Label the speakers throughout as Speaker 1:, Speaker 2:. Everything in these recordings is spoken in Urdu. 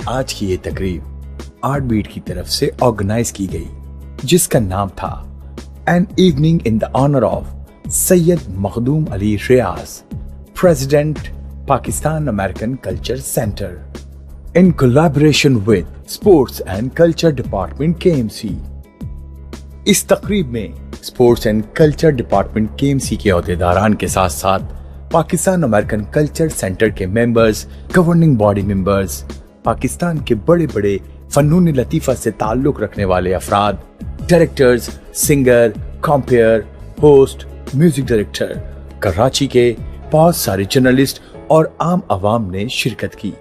Speaker 1: آج کی یہ تقریب آرٹ بیٹ کی طرف سے آرگنائز کی گئی جس کا نام تھا an evening in the honour of Syed Makhdoom Ali Riaz president Pakistan American culture centre in collaboration with sports and culture department KMC۔ اس تقریب میں sports and culture department KMC کے عہدیداران کے ساتھ ساتھ پاکستان امریکن کلچر سینٹر کے members, governing body members, Pakistan کے بڑے بڑے فنون لطیفہ سے تعلق رکھنے والے افراد، directors, singer, compare, host, music director, Karachi کے بہت سارے جرنلسٹ اور عام عوام نے شرکت کی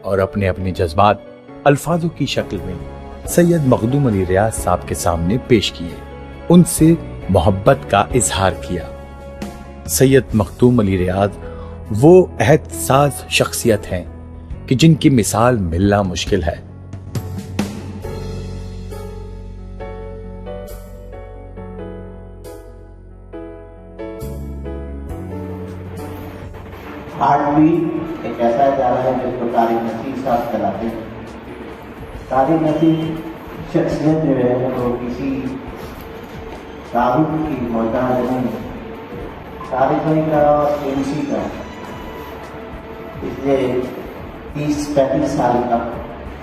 Speaker 1: اور اپنے اپنے جذبات الفاظوں کی شکل میں سید مخدوم علی ریاض صاحب کے سامنے پیش کیے، ان سے محبت کا اظہار کیا۔ سید مخدوم علی ریاض وہ عہد ساز شخصیت ہیں کہ جن کی مثال ملنا مشکل ہے۔
Speaker 2: آرٹ بیٹ ایک ایسا ادارہ ہے جس کو طارق نصیر صاحب چلاتے ہیں۔ طارق نصیر شخصیت جو ہے وہ کسی تعارف کی محتاج نہیں ہے، طارق بھائی کا اور KMC کا پچھلے 30-35 سال کا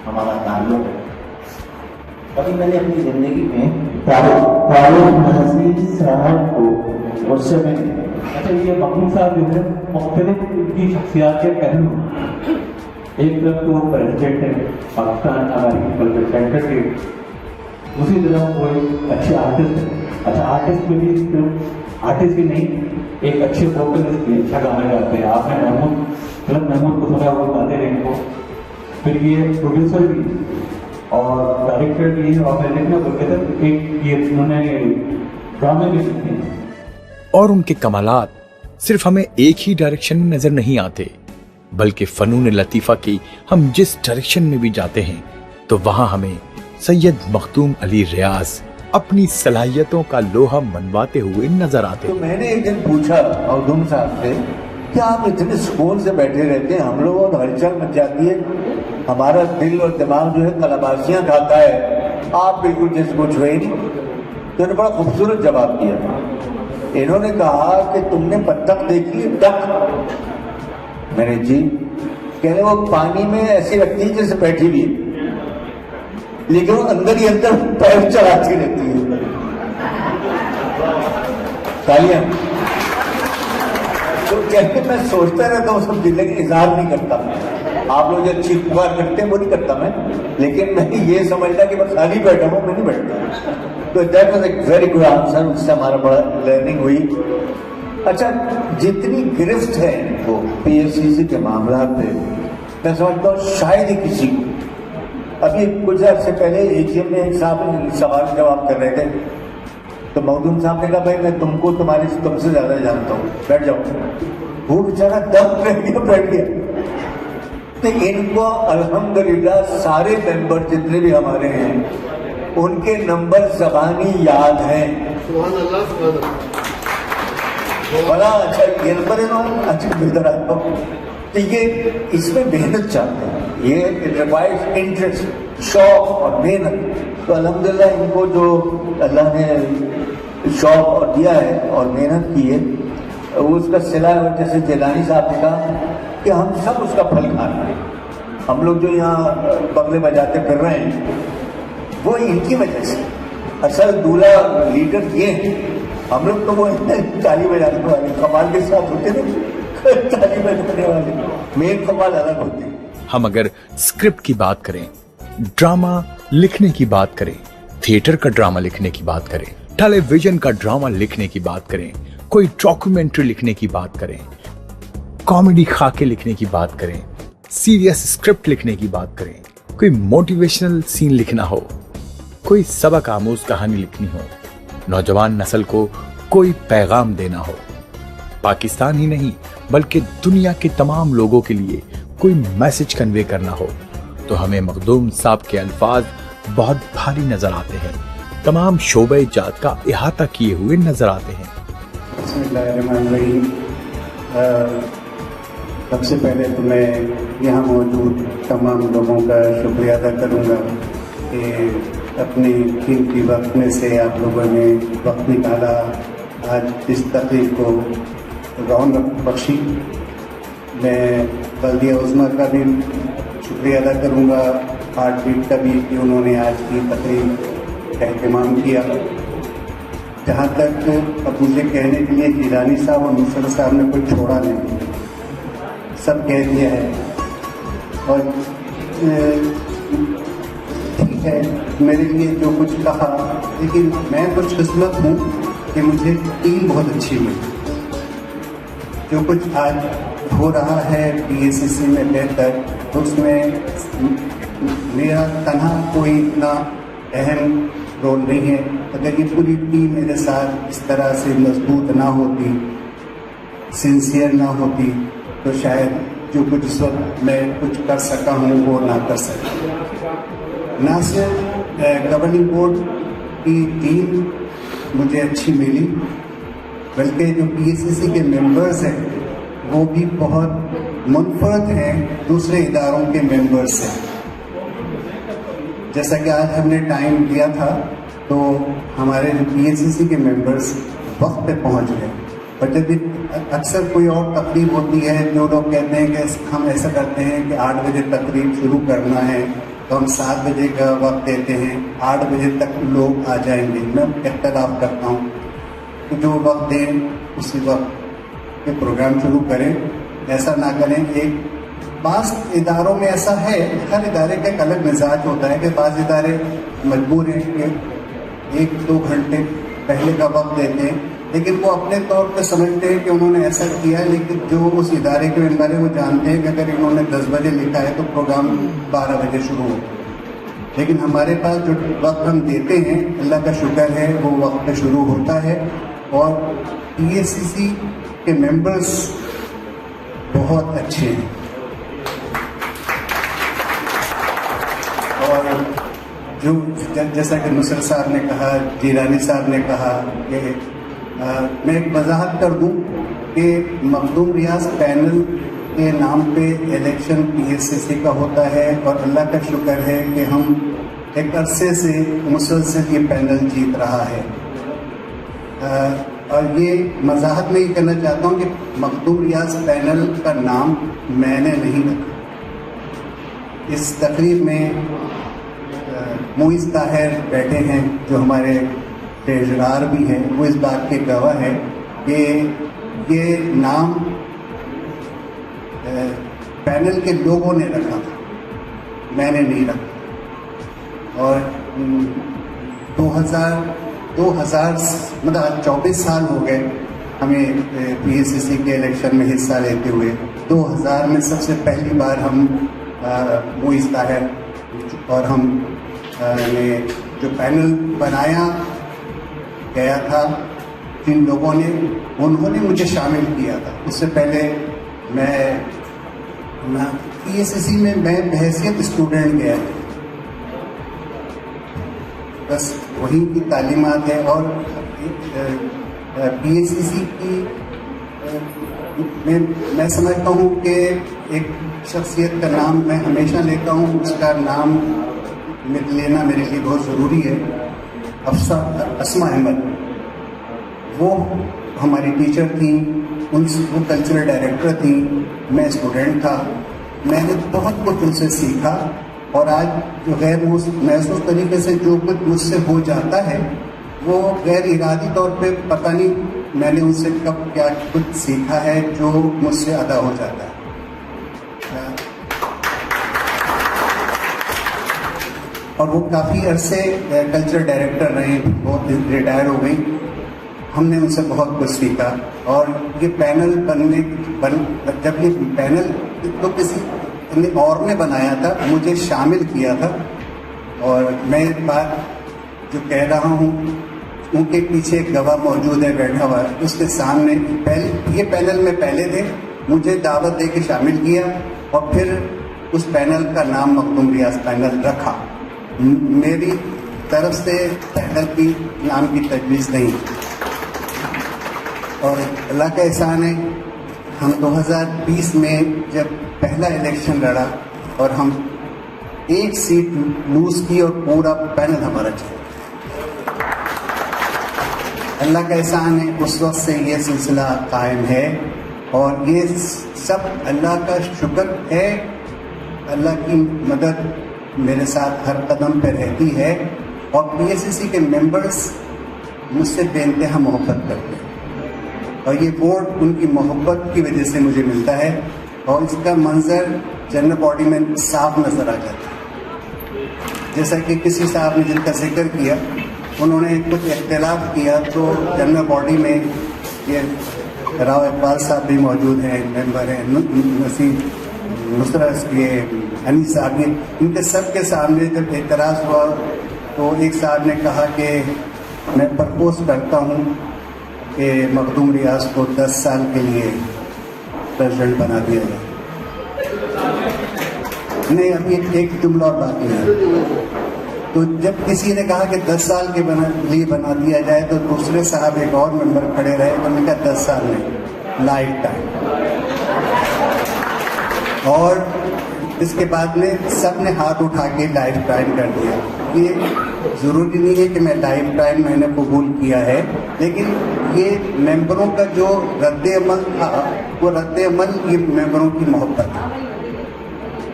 Speaker 2: ہمارا تعلق ہے۔ کبھی میں نے اپنی زندگی میں طارق نصیر صاحب کو مجھ سے میں
Speaker 3: اچھا، یہ مخدوم صاحب جو ہے مختلف ان کی شخصیات کے پہلو، ایک طرف تو وہ پریزیڈنٹ ہے پاکستان امریکن کلچر سینٹر کے، دوسری طرف وہ ایک اچھے آرٹسٹ ہے۔ اچھا آرٹسٹ میں بھی صرف آرٹسٹ ہی نہیں، ایک اچھے ووکلسٹ بھی، اچھا گانا گاتے ہیں۔ آپ نے محمود کو سنا، وہ گاتے رہے ان کو۔ پھر یہ پروڈیوسر بھی اور ڈائریکٹر بھی، اور میں دیکھنا بولتے تھے ایک یہ انہوں نے ڈرامے بھی لکھے ہیں۔
Speaker 1: اور ان کے کمالات صرف ہمیں ایک ہی ڈائریکشن میں نظر نہیں آتے، بلکہ فنون لطیفہ کی ہم جس ڈائریکشن میں بھی جاتے ہیں تو وہاں ہمیں سید مخدوم علی ریاض اپنی صلاحیتوں کا لوہا منواتے ہوئے نظر آتے۔
Speaker 4: تو میں نے ایک دن پوچھا مخدوم صاحب سے کہ آپ اتنے سکون سے بیٹھے رہتے ہیں، ہم لوگوں کو ہلچل مچ جاتی ہے، ہمارا دل اور دماغ جو ہے کلابازیاں کھاتا ہے، آپ بالکل جیسے کچھ ہوئے نہیں۔ تو انہوں نے بڑا خوبصورت جواب دیا، انہوں نے کہا کہ تم نے بطخ دیکھی ہے؟ ڈک؟ میں نے جی۔ کہہ رہے وہ پانی میں ایسی لگتی ہے جیسے بیٹھی ہوئی ہے، لیکن وہ اندر ہی اندر پیر چلاتی رہتی ہے۔ تالیاں۔ تو کہتے میں سوچتا رہتا ہوں سب دل کا اظہار نہیں کرتا، آپ لوگ جو اچھی پکار کرتے ہیں وہ نہیں کرتا میں، لیکن میں یہ سمجھتا کہ میں خالی بیٹھا ہوں، میں نہیں بیٹھتا۔ تو that was a very good answer, اس سے ہمارا بڑا لرننگ ہوئی۔ اچھا، جتنی گرفت ہے وہ PFCC کے معاملات پہ، میں سمجھتا ہوں شاید ہی کسی کو۔ ابھی کچھ عرصے پہلے AGM میں ایک صاحب سوال جواب کر رہے تھے، تو مخدوم صاحب نے کہا بھائی میں تم سے زیادہ جانتا ہوں، بیٹھ جاؤ۔ وہ بیچارہ دم بیٹھ گیا۔ تو ان کو الحمدللہ سارے ممبر جتنے بھی ہمارے ہیں ان کے نمبر زبانی یاد ہیں۔ بڑا اچھا یہ نمبر ہے، اچھا بہتر آتا ہوں۔ تو یہ اس میں محنت چاہتے ہیں، یہ ریوائز انٹرسٹ، شوق اور محنت۔ تو الحمدللہ ان کو جو اللہ نے شوق اور دیا ہے اور محنت کی ہے، اس کا صلہ جیسے جیلانی صاحب نے کہا کہ ہم سب اس کا پھل کھا رہے ہیں۔ ہم لوگ جو یہاں بغلے بجاتے پھر رہے ہیں وہ ان کی وجہ سے، اصل دولہا لیڈر یہ ہیں، ہم لوگ تو وہ تالی بجانے والے کمال کے ساتھ ہوتے ہیں، تالی بجانے والے مین کمال الگ ہوتے ہیں۔
Speaker 1: ہم اگر اسکرپٹ کی بات کریں، ڈرامہ لکھنے کی بات کریں، تھیٹر کا ڈرامہ لکھنے کی بات کریں، ٹیلی ویژن کا ڈرامہ لکھنے کی بات کریں، کوئی ڈاکومنٹری لکھنے کی بات کریں، کامیڈی خاکے لکھنے کی بات کریں، سیریس اسکرپٹ لکھنے کی بات کریں، کوئی موٹیویشنل سین لکھنا ہو، کوئی سبق آموز کہانی لکھنی ہو، نوجوان نسل کو کوئی پیغام دینا ہو، پاکستان ہی نہیں بلکہ دنیا کے تمام لوگوں کے لیے کوئی میسج کنوے کرنا ہو، تو ہمیں مخدوم صاحب کے الفاظ بہت بھاری نظر آتے ہیں، تمام شعبہ جات کا احاطہ کیے ہوئے نظر آتے ہیں۔
Speaker 5: بسم اللہ الرحمن الرحیم۔ سب سے پہلے تو میں یہاں موجود تمام لوگوں کا شکریہ ادا کروں گا کہ اپنی قیمتی وقت میں سے آپ لوگوں نے وقت نکالا آج اس تقریب کو رونق بخشی. میں بلدیہ عظمیٰ کا بھی شکریہ ادا کروں گا, ہارٹ بیٹ کا بھی, کہ انہوں نے آج کی تقریب کا اہتمام کیا. جہاں تک اب مجھے کہنے کے لیے جیلانی صاحب اور نصرت صاحب نے کوئی چھوڑا نہیں, سب کہہ دیا ہے. اور ٹھیک ہے میرے لیے جو کچھ کہا, لیکن میں خوش قسمت ہوں کہ مجھے ٹیم بہت اچھی ملی. جو کچھ آج ہو رہا ہے PACC میں بہتر, تو اس میں میرا تنہا کوئی اتنا اہم رول نہیں ہے. اگر یہ پوری ٹیم میرے ساتھ اس طرح سے مضبوط نہ ہوتی, سنسیئر نہ ہوتی, تو شاید جو کچھ اس وقت میں کچھ کر سکا ہوں وہ نہ کر سکا. نہ صرف گورننگ بورڈ کی ٹیم مجھے اچھی ملی, بلکہ جو PACC کے ممبرز ہیں وہ بھی بہت منفرد ہیں دوسرے اداروں کے ممبر سے. جیسا کہ آج ہم نے ٹائم دیا تھا تو ہمارے جو PACC کے ممبرز وقت پہ پہنچ گئے. اور جب اکثر کوئی اور تقریب ہوتی ہے, جو لوگ کہتے ہیں کہ ہم ایسا کرتے ہیں کہ 8 بجے تقریب شروع کرنا ہے تو ہم 7 بجے کا وقت دیتے ہیں, 8 بجے تک لوگ آ جائیں گے. میں اختلاف کرتا ہوں کہ جو وقت دیں اسی وقت کے پروگرام شروع کریں, ایسا نہ کریں. ایک بعض اداروں میں ایسا ہے, ہر ادارے کا ایک الگ مزاج ہوتا ہے کہ بعض ادارے مجبور ہیں کہ 1-2 گھنٹے پہلے کا وقت دیتے ہیں, لیکن وہ اپنے طور پہ سمجھتے ہیں کہ انہوں نے ایسا کیا ہے. لیکن جو اس ادارے کے ممبر ہیں وہ جانتے ہیں کہ اگر انہوں نے 10 بجے لکھا ہے تو پروگرام 12 بجے شروع ہو. لیکن ہمارے پاس جو وقت ہم دیتے ہیں, اللہ کا شکر ہے, وہ وقت پہ شروع ہوتا ہے. اور PACC کے ممبرز بہت اچھے ہیں. اور جو جیسا کہ نصرت صاحب نے کہا, جیلانی صاحب نے کہا, کہ میں ایک وضاحت کر دوں کہ مخدوم ریاض پینل کے نام پہ الیکشن PACC کا ہوتا ہے, اور اللہ کا شکر ہے کہ ہم ایک عرصے سے مسلسل یہ پینل جیت رہا ہے. اور یہ وضاحت میں یہ کرنا چاہتا ہوں کہ مخدوم ریاض پینل کا نام میں نے نہیں رکھا. اس تقریب میں معیز طاہر بیٹھے ہیں جو ہمارے ٹریجرار بھی ہیں, وہ اس بات کے گواہ ہیں کہ یہ نام پینل کے لوگوں نے رکھا تھا, میں نے نہیں رکھا. اور 2000 مطلب 24 سال ہو گئے ہمیں PACC کے الیکشن میں حصہ لیتے ہوئے. 2000 میں سب سے پہلی بار ہم معیز طاہر اور ہم نے جو پینل بنایا گیا تھا, جن لوگوں نے, انہوں نے مجھے شامل کیا تھا. اس سے پہلے میں PACC میں بحیثیت اسٹوڈنٹ گیا تھا, بس وہی کی تعلیمات ہے. اور PACC کی میں سمجھتا ہوں کہ ایک شخصیت کا نام میں ہمیشہ لیتا ہوں, اس کا نام لینا میرے لیے بہت ضروری ہے. اسما احمد, وہ ہماری ٹیچر تھیں, وہ کلچرل ڈائریکٹر تھیں, میں اسٹوڈنٹ تھا. میں نے بہت کچھ ان سے سیکھا, اور آج جو غیر محسوس طریقے سے جو کچھ مجھ سے ہو جاتا ہے وہ غیر ارادی طور پہ پتہ نہیں میں نے ان سے کب کیا کچھ سیکھا ہے جو مجھ سے ادا ہو جاتا ہے. اور وہ کافی عرصے کلچر ڈائریکٹر رہے, بہت ریٹائر ہو گئی. ہم نے ان سے بہت کچھ سیکھا. اور یہ پینل جب یہ پینل تو کسی اور نے بنایا تھا, مجھے شامل کیا تھا. اور میں ایک بات جو کہہ رہا ہوں, ان کے پیچھے ایک گواہ موجود ہے بیٹھا ہوا, اس کے سامنے یہ پینل میں پہلے تھے, مجھے دعوت دے کے شامل کیا, اور پھر اس پینل کا نام مخدوم ریاض پینل رکھا. میری طرف سے پینل کی نام کی تجویز نہیں. اور اللہ کا احسان ہے, ہم 2020 میں جب پہلا الیکشن لڑا اور ہم ایک سیٹ لوز کی اور پورا پینل ہمارا چلا. اللہ کا احسان ہے اس وقت سے یہ سلسلہ قائم ہے اور یہ سب اللہ کا شکر ہے. اللہ کی مدد میرے ساتھ ہر قدم پہ رہتی ہے اور پی ایس سی سی کے ممبرس مجھ سے بے انتہا محبت کرتے ہیں اور یہ ووٹ ان کی محبت کی وجہ سے مجھے ملتا ہے اور اس کا منظر جنرل باڈی میں صاف نظر آ جاتا ہے. جیسا کہ کسی صاحب نے جن کا ذکر کیا انہوں نے کچھ اختلاف کیا تو جنرل باڈی میں یہ راؤ اقبال صاحب بھی موجود ہیں, ممبر ہیں, نصرت یہ انیس صاحب, ان کے سب کے سامنے جب اعتراض ہوا تو ایک صاحب نے کہا کہ میں پرپوز کرتا ہوں کہ مخدوم ریاض کو 10 سال کے لیے پریزیڈنٹ بنا دیا جائے. نہیں, ابھی ایک جملہ اور باقی ہے. تو جب کسی نے کہا کہ 10 سال کے لیے بنا دیا جائے تو دوسرے صاحب ایک اور ممبر کھڑے رہے, انہوں نے کہا 10 سال میں لائف ٹائم. اور اس کے بعد میں سب نے ہاتھ اٹھا کے لائف ٹائم کر دیا. یہ ضروری نہیں ہے کہ میں لائف ٹائم میں نے قبول کیا ہے, لیکن یہ ممبروں کا جو رد عمل تھا وہ رد عمل یہ ممبروں کی محبت ہے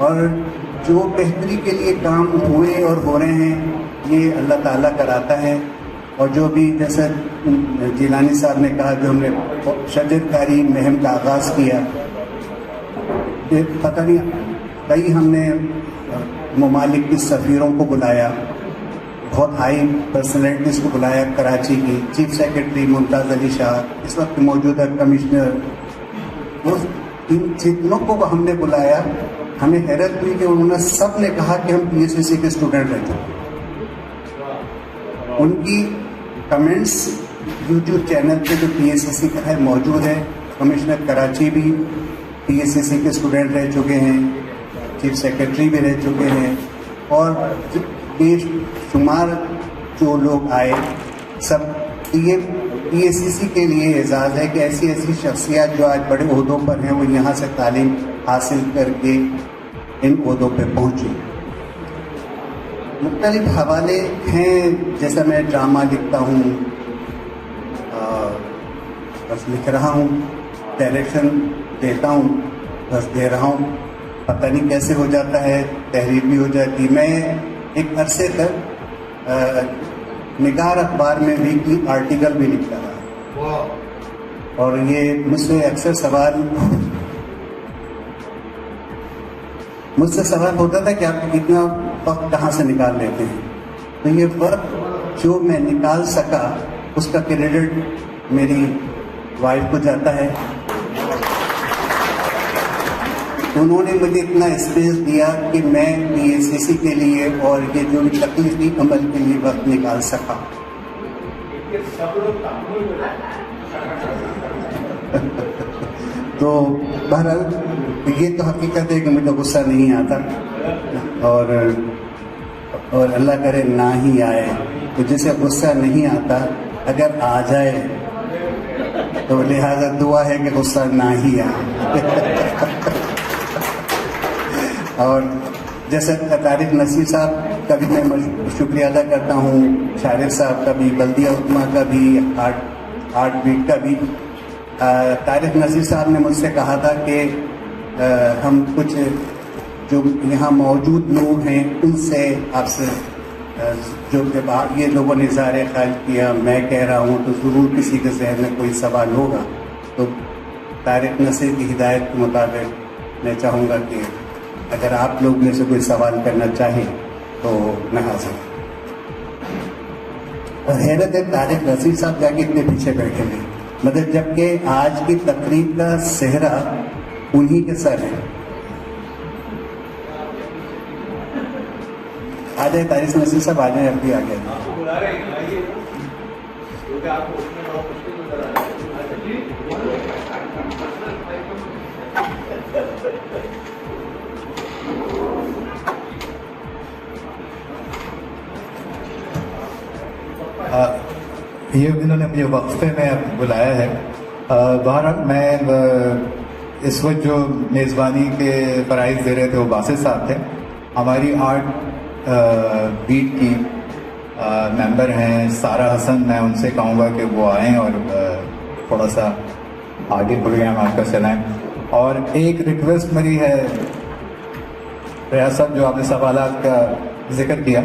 Speaker 5: اور جو بہتری کے لیے کام ہوئے اور ہو رہے ہیں یہ اللہ تعالیٰ کراتا ہے. اور جو بھی جیسے جیلانی صاحب نے کہا جو ہم نے شجرکاری مہم کا آغاز کیا, پتہ نہیں کئی ہم نے ممالک کی سفیروں کو بلایا, بہت ہائی پرسنالٹیز کو بلایا, کراچی کی چیف سیکرٹری ممتاز علی شاہ, اس وقت موجودہ کمشنر, ان جتنوں کو ہم نے بلایا ہمیں حیرت ہوئی کہ انہوں نے سب نے کہا کہ ہم پی ایس سی سی کے اسٹوڈنٹ رہتے ہیں. ان کی کمنٹس یوٹیوب چینل پہ جو پی ایس سی سی کا ہے موجود ہے. کمشنر کراچی بھی پی ایس سی سی کے اسٹوڈنٹ رہ چکے ہیں, چیف سیکرٹری بھی رہ چکے ہیں اور بے شمار جو لوگ آئے سب. یہ پی ایس سی سی کے لیے اعزاز ہے کہ ایسی ایسی شخصیات جو آج بڑے عہدوں پر ہیں وہ یہاں سے تعلیم حاصل کر کے ان عہدوں پہ پہنچی. مختلف حوالے ہیں, جیسا میں ڈرامہ لکھتا ہوں, بس لکھ رہا ہوں, ڈائریکشن دیتا ہوں, بس دے رہا ہوں, پتہ نہیں کیسے ہو جاتا ہے, تحریر بھی ہو جاتی. میں ایک عرصے تک نگار اخبار میں ویکلی آرٹیکل بھی لکھتا رہا اور یہ مجھ سے اکثر سوال ہوتا تھا کہ آپ اتنا وقت کہاں سے نکال لیتے ہیں. تو یہ وقت جو میں نکال سکا اس کا کریڈٹ میری وائف کو جاتا ہے. انہوں نے مجھے اتنا اسپیس دیا کہ میں پی ایس سی سی کے لیے اور یہ جو تکلیفی عمل کے لیے وقت نکال سکا. تو بہرحال یہ تو حقیقت ہے کہ مجھے غصہ نہیں آتا اور اللہ کرے نہ ہی آئے. تو جسے غصہ نہیں آتا اگر آ جائے تو لہذا دعا ہے کہ غصہ نہ ہی آئے. اور جیسے طارق نصیر صاحب کا بھی میں شکریہ ادا کرتا ہوں, شارف صاحب کا بھی, بلدیہ حکمہ کا بھی, ہارٹ بیٹ کا بھی. طارق نصیر صاحب نے مجھ سے کہا تھا کہ ہم کچھ جو یہاں موجود لوگ ہیں ان سے آپ سے جو کہ یہ لوگوں نے اظہار خیال کیا, میں کہہ رہا ہوں تو ضرور کسی کے ذہن میں کوئی سوال ہوگا. تو طارق نصیر کی ہدایت کے مطابق میں چاہوں گا کہ اگر آپ لوگ میں سے کوئی سوال کرنا چاہیں تو میں حاضر ہوں. اور حیرت ہے طارق نصیر صاحب جا کے اتنے پیچھے بیٹھے ہیں, مطلب جبکہ آج کی تقریب کا صحرا انہی کے سر ہے. آ جائے طارق نصیر صاحب, آ جائیں, اب بھی آ گئے.
Speaker 6: یہ انہوں نے مجھے وقفے میں بلایا ہے. بہرحال میں
Speaker 5: اس وقت جو میزبانی کے فرائض دے رہے تھے وہ باسط صاحب تھے. ہماری آرٹ بیٹ کی ممبر ہیں سارہ حسن, میں ان سے کہوں گا کہ وہ آئیں اور تھوڑا سا آگے پروگرام آپ کا چلائیں. اور ایک ریکویسٹ میری ہے ریاض صاحب, جو آپ نے سوالات کا ذکر کیا,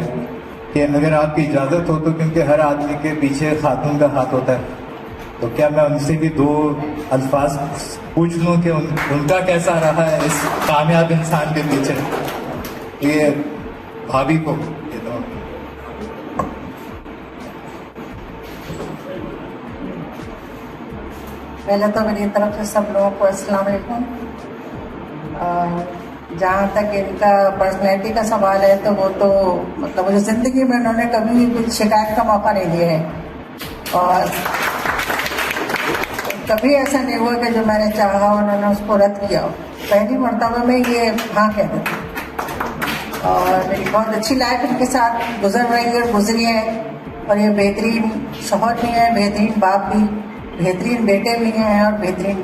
Speaker 5: کہ اگر آپ کی اجازت ہو تو, کیونکہ ہر آدمی کے پیچھے خاتون کا ہاتھ ہوتا ہے, تو کیا میں ان سے بھی 2 الفاظ پوچھ لوں کہ ان کا کیسا رہا ہے اس کامیاب انسان کے پیچھے. یہ بھابھی کو
Speaker 6: پہلے تو میری طرف سے سب لوگوں کو السلام علیکم. جہاں تک ان کا پرسنالٹی کا سوال ہے تو وہ تو مطلب مجھے زندگی میں انہوں نے کبھی بھی شکایت کا موقع نہیں دیا ہے, اور کبھی ایسا نہیں ہوا کہ جو میں نے چاہا انہوں نے اس کو رد کیا ہو. پہلی مرتبہ میں یہ ہاں کہہ دیتی. اور میری بہت اچھی لائف ان کے ساتھ گزر رہی ہے, گزری ہے, اور یہ بہترین شوہر بھی ہیں, بہترین باپ بھی, بہترین بیٹے بھی ہیں, اور بہترین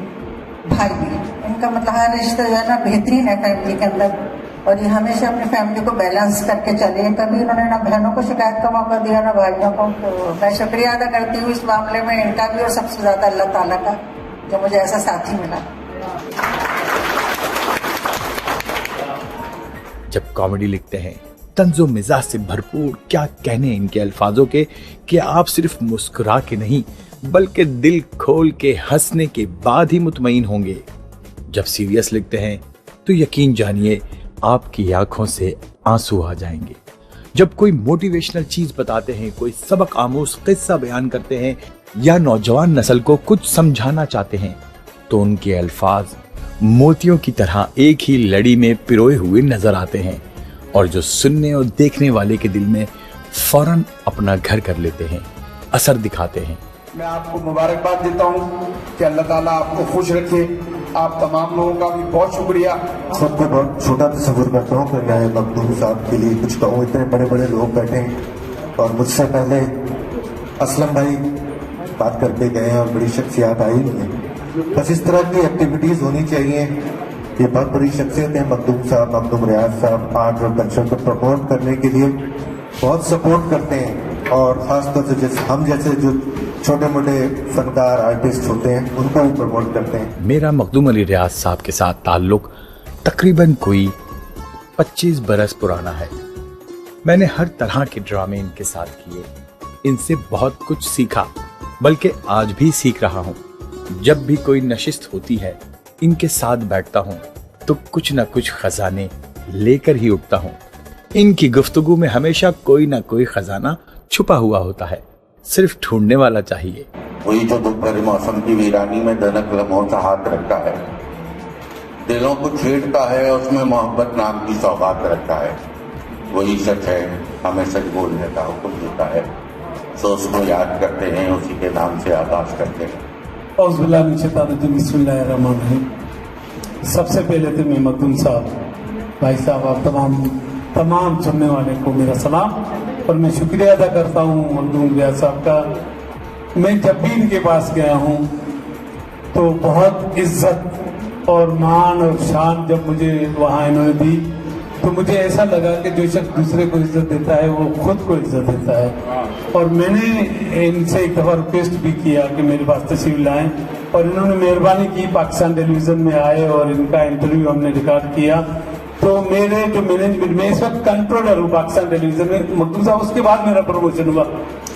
Speaker 6: بھائی بھی. ان کا مطلب ہر رشتہ جو ہے نا بہترین ہے فیملی کے اندر, اور یہ ہمیشہ اپنی فیملی کو بیلنس کر کے چلے. کبھی انہوں نے نہ بہنوں کو شکایت کا موقع دیا نہ بھائیوں کو. تو میں شکریہ ادا کرتی ہوں اس معاملے میں ان کا بھی, اور سب سے زیادہ اللہ تعالیٰ کا جو مجھے ایسا ساتھی ملا.
Speaker 1: جب کامیڈی لکھتے ہیں طنز و مزاح سے بھرپور, کیا کہنے ان کے الفاظوں کے کہ آپ صرف مسکرا کے نہیں بلکہ دل کھول کے ہنسنے کے بعد ہی مطمئن ہوں گے. جب سیریس لکھتے ہیں تو یقین جانیے آپ کی آنکھوں سے آنسو آ جائیں گے. جب کوئی موٹیویشنل چیز بتاتے ہیں, کوئی سبق آموز قصہ بیان کرتے ہیں, یا نوجوان نسل کو کچھ سمجھانا چاہتے ہیں, تو ان کے الفاظ موتیوں کی طرح ایک ہی لڑی میں پروئے ہوئے نظر آتے ہیں, اور جو سننے اور دیکھنے والے کے دل میں فوراً اپنا گھر کر لیتے ہیں, اثر دکھاتے ہیں.
Speaker 7: میں آپ کو مبارکباد دیتا ہوں کہ اللہ تعالیٰ آپ کو خوش رکھے. آپ تمام لوگوں کا بھی بہت شکریہ.
Speaker 5: سب کو بہت چھوٹا تصور کرتا ہوں کہ میں مخدوم صاحب کے لیے کچھ کہوں. اتنے بڑے بڑے لوگ بیٹھے ہیں, اور مجھ سے پہلے اسلم بھائی بات کر کے گئے ہیں, اور بڑی شخصیات آئی نہیں ہیں. بس اس طرح کی ایکٹیویٹیز ہونی چاہیے. یہ بہت بڑی شخصیت ہے مخدوم صاحب, مخدوم ریاض صاحب. آرٹ اور کلچر کو پروموٹ کرنے کے لیے بہت سپورٹ کرتے ہیں, اور خاص طور سے ہم جیسے جو چھوٹے موٹے فنکار آرٹسٹ ہوتے ہیں ان کو بھی پروموٹ کرتے ہیں.
Speaker 1: میرا مخدوم علی ریاض صاحب کے ساتھ تعلق تقریباً کوئی 25 برس پرانا ہے. میں نے ہر طرح کے ڈرامے ان کے ساتھ کیے, ان سے بہت کچھ سیکھا, بلکہ آج بھی سیکھ رہا ہوں. جب بھی کوئی نشست ہوتی ہے ان کے ساتھ بیٹھتا ہوں تو کچھ نہ کچھ خزانے لے کر ہی اٹھتا ہوں. ان کی گفتگو میں ہمیشہ کوئی نہ کوئی خزانہ چھپا ہوا ہوتا ہے, صرف ڈھونڈنے والا چاہیے.
Speaker 8: وہی جو دکھ بھرے موسم کی ویرانی میں دنک لمحوں کا ہاتھ رکھتا ہے, دلوں کو چھیڑتا ہے, اس میں محبت نام کی سوغات رکھتا ہے. وہی سچ ہے, ہمیں سچ بولنے کا حکم دیتا ہے, سو اس کو یاد کرتے ہیں, اسی کے نام سے آغاز کرتے ہیں.
Speaker 3: اعوذ باللہ من الشیطان الرجیم, بسم اللہ الرحمن الرحیم. سب سے پہلے تو میں مخدوم صاحب, بھائی صاحب, آپ تمام سننے والے کو میرا سلام, اور میں شکریہ ادا کرتا ہوں مخدوم ریاض صاحب کا. میں جب بھی ان کے پاس گیا ہوں تو بہت عزت اور مان اور شان جب مجھے وہاں انہوں نے دی, تو مجھے ایسا لگا کہ جو شخص دوسرے کو عزت دیتا ہے وہ خود کو عزت دیتا ہے. اور میں نے ان سے ایک دفعہ ریکویسٹ بھی کیا کہ میرے پاس تشریف لائیں, اور انہوں نے مہربانی کی, پاکستان ٹیلی ویژن میں آئے اور ان کا انٹرویو ہم نے ریکارڈ کیا. تو میرے جو مینجمنٹ میں اس وقت کنٹرولر ہوں پاکستان ٹیلی ویژن میں, مخدوم صاحب, اس کے بعد میرا پروموشن ہوا.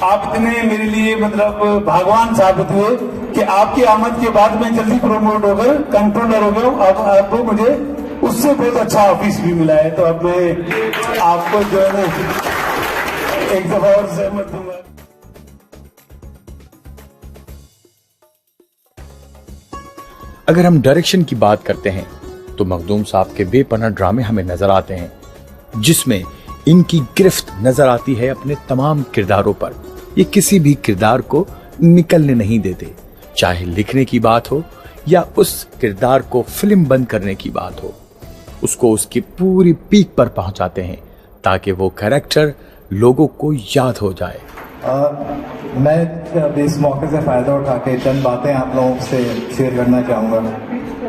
Speaker 3: آپ اتنے میرے لیے مطلب بھگوان ثابت ہوئے کہ آپ کی آمد کے بعد میں جلدی پروموٹ ہو گئے, کنٹرولر ہو گیا. اب مجھے اس سے بہت اچھا آفس بھی ملا ہے. تو اب میں آپ کو جو ہے نا ایک دفعہ اور زحمت دوں گا.
Speaker 1: اگر ہم ڈائریکشن کی بات کرتے ہیں تو مخدوم صاحب کے بے پناہ ڈرامے ہمیں نظر آتے ہیں, جس میں ان کی گرفت نظر آتی ہے اپنے تمام کرداروں پر. یہ کسی بھی کردار کو نکلنے نہیں دیتے, چاہے لکھنے کی بات ہو یا اس کردار کو فلم بند کرنے کی بات ہو, اس کو اس کی پوری پیک پر پہنچاتے ہیں تاکہ وہ کریکٹر لوگوں کو یاد ہو جائے.
Speaker 5: میں اس موقع سے فائدہ اٹھا کے چند باتیں آپ لوگوں سے شیئر کرنا چاہوں گا.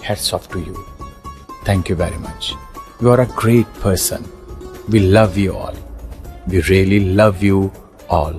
Speaker 1: Hats off to you. Thank you very much. You are a great person. We love you all. We really love you all.